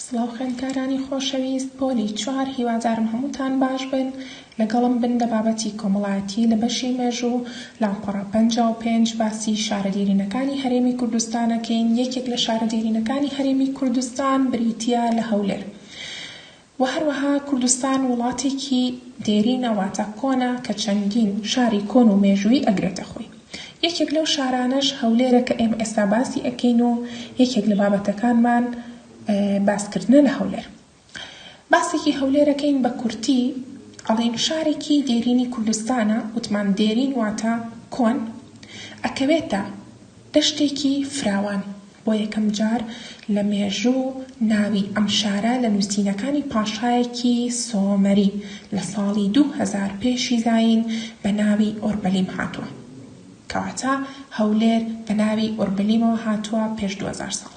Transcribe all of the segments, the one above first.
سڵاو خوێندکارانی خۆشەویست، پۆلی 4 هیوادارم هەمووتان باش بن. لەگەڵم بن لە بابەتی کۆمەڵایەتی لە بەشی مێژوو لاپەڕە 55 باسی شارەدێرینەکانی هەرێمی کوردستانەکەین. یەکێک لە شارەدێرینەکانی هەرێمی کوردستان بریتیە لە هەولێر و هەروەها کوردستان وڵاتێکی دێرینە واتە کۆنە کە چەندین شاری کۆن و مێژووی ئەگرێتە خۆی. یەکێک لەو شارانەش هەولێرە کە ئێمە ئێستا باسی ئەکەین و یەکێک لە بابەتەکانمان باسکردنە لە هەولێر. باسێکی هەولێرەکەین بە کورتی ئەڵێن شارێکی دێرینی کوردستانە، وتمان دێرین واتە کۆن، ئەکەوێتە دەشتێکی فراوان. بۆ یەکەم جار لە مێژوو ناوی ئەم شارە لە نووسینەکانی پاشایەکی سۆمەری لە ساڵی 2000 پێشی زاین بە ناوی ئۆربەلیم هاتووە، کەواتە هەولێر بە ناوی ئۆربەلیمەوە هاتووە پێش 2000 ساڵ.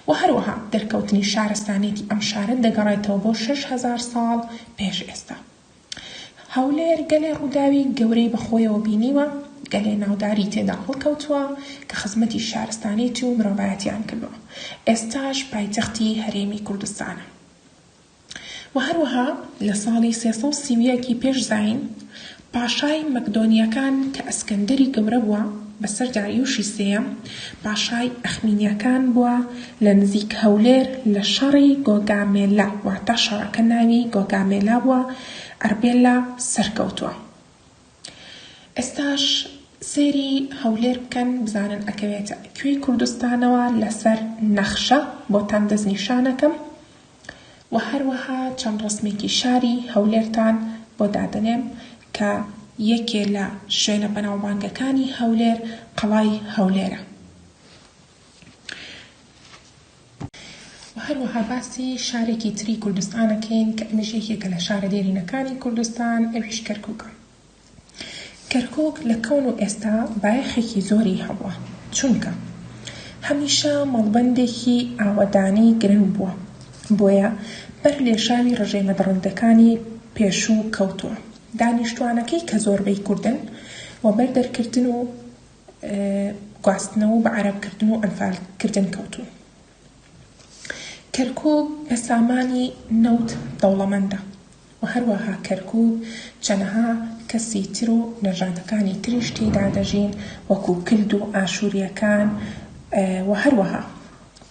و هەروەها دەرکەوتنی شارستانێتی ئەم شارە دەگەڕێتەوە بۆ 6000 ساڵ پێش ئێستا. هەولێر گەلێ ڕووداوی گەورەی بەخۆیەوە بینیوە، گەلێ ناوداری تێدا هەڵکەوتووە کە خزمەتی شارستانێتی و مرۆڤایەتیان کردووە. ئێستاش پایتەختی هەرێمی کوردستانە. و هەروەها لە ساڵی 330 پێش زاین پاشای مەکدۆنیەکان کە ئەسکەندەری گەورە بووە بەسەر داریوشی سێیەم، پاشای ئەخمینیەکان بووە لە نزیک هەولێر لە شەڕی گۆگامێلا، واتە شەڕەکە ناوی گۆگامێلا بووە، ئەربێلا سەرکەوتووە. ئێستاش سێری هەولێر بکەن بزانن ئەکەوێتە کوێی کوردستانەوە لەسەر نەخشە بۆتان دەستنیشانەکەم و هەروەها چەند ڕسمێکی شاری هەولێرتان بۆ دادەنێم کە یەکێ لە شوێنە بەناوبانگەکانی هەولێر قەڵای هەولێرە. و هەروەها باسی شارێکی تری کوردستانەکەین کە ئەمیش یەکێکە لە شارەدێرینەکانی کوردستان، ئەویش کەرکووکە. کەرکووک لە کەون و ئێستا بایەخێکی زۆری هەبووە، چونکە هەمیشە مەڵبەندێکی ئاوەدانی گرنگ بووە، بۆیە بەر لێشاوی ڕژێمەدڕندەکانی پێشوو کەوتووە. دانیشتوانەکەی کە زۆربەی کوردن و بەر دەرکردن و گواستنەوە بە عەرەبکردن و ئەنفالکردن کەوتووە. کەرکووک بە سامانی نەوت دەوڵەمەندە و هەروەها کەرکووک چەندەها کەسی تر و نەژادەکانی تریش تێدا دەژین وەکو کلد و ئاشووریەکان. و هەروەها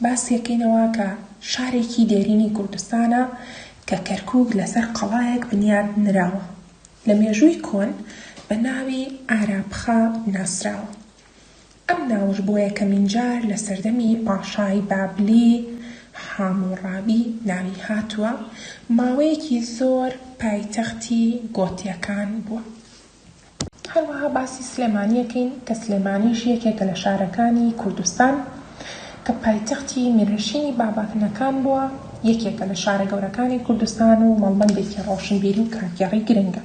باسیەکەینەوە کە شارێکی دێرینی کوردستانە کە کەرکووک لەسەر قەڵایەک بنیاد نراوە، لە مێژووی کۆن بە ناوی ئارابخا ناسراوە. ئەم ناوش بۆ یەکەمین جار لە سەردەمی پاشای بابلی هاموڕابی ناوی هاتووە، ماوەیەکی زۆر پایتەختی گۆتیەکان بووە. هەروەها باسی سلێمانیەکەین کە سلێمانیش یەکێکە لە شارەکانی کوردستان کە پایتەختی میرنشینی بابەکنەکان بووە، یەکێکە لە شارە گەورەکانی کوردستان و مەڵبەندێکی ڕۆشنبیری و کاکێڕی گرنگە.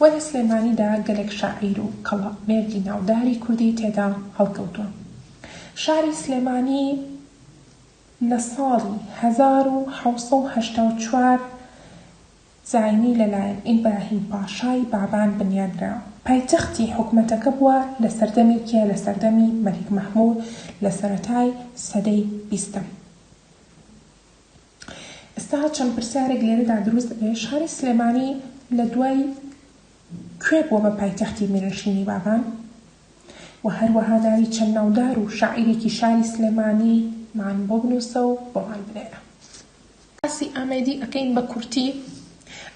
و لە سلێمانیدا گەلێک شاعیر و کەڵەمێردی ناوداری کوردی تێدا هەڵکەوتووە. شاری سلێمانی لە ساڵی 1784 زاینی لەلایەن ئیبراهیم پاشای بابان بنیادراوە. پایتەختی حکومەتەکە بووە لە سەردەمێکیە لە سەردەمی مەلیک مەحموود لە سەرەتای سەدەی 20م. ئێستا چەند پرسیارێک لێرەدا دروست دەبێت. شاری سلێمانی لە دوای کوێ بووە بە پایتەختی میرنشینی بابان؟ و هەروەها ناوی چەند ناودار و شاعیرێکی شاری سلێمانی مان بۆ بنووسە و بۆمان بنێرە. باسی ئامێدی ئەکەین بە کورتی.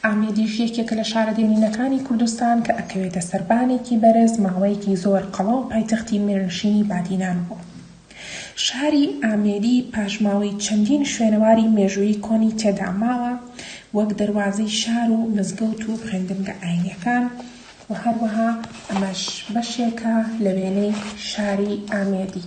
ئامێدیش یەکێکە لە شارەدێرینەکانی کوردستان کە ئەکەوێتە سەربانێکی بەرز ماوەیەکی زۆر قەڵا و پایتەختی میرنشینی بادینان بوو. شاری ئامێدی پاشماوەی چەندین شوێنەواری مێژووی کۆنی تێدا ماوە، وەک دەروازەی شار و مزگەوت و خوێندنگە ئاینیەکان و هەروەها ئەمەش بەشێکە لە وێنەی شاری ئامێدی.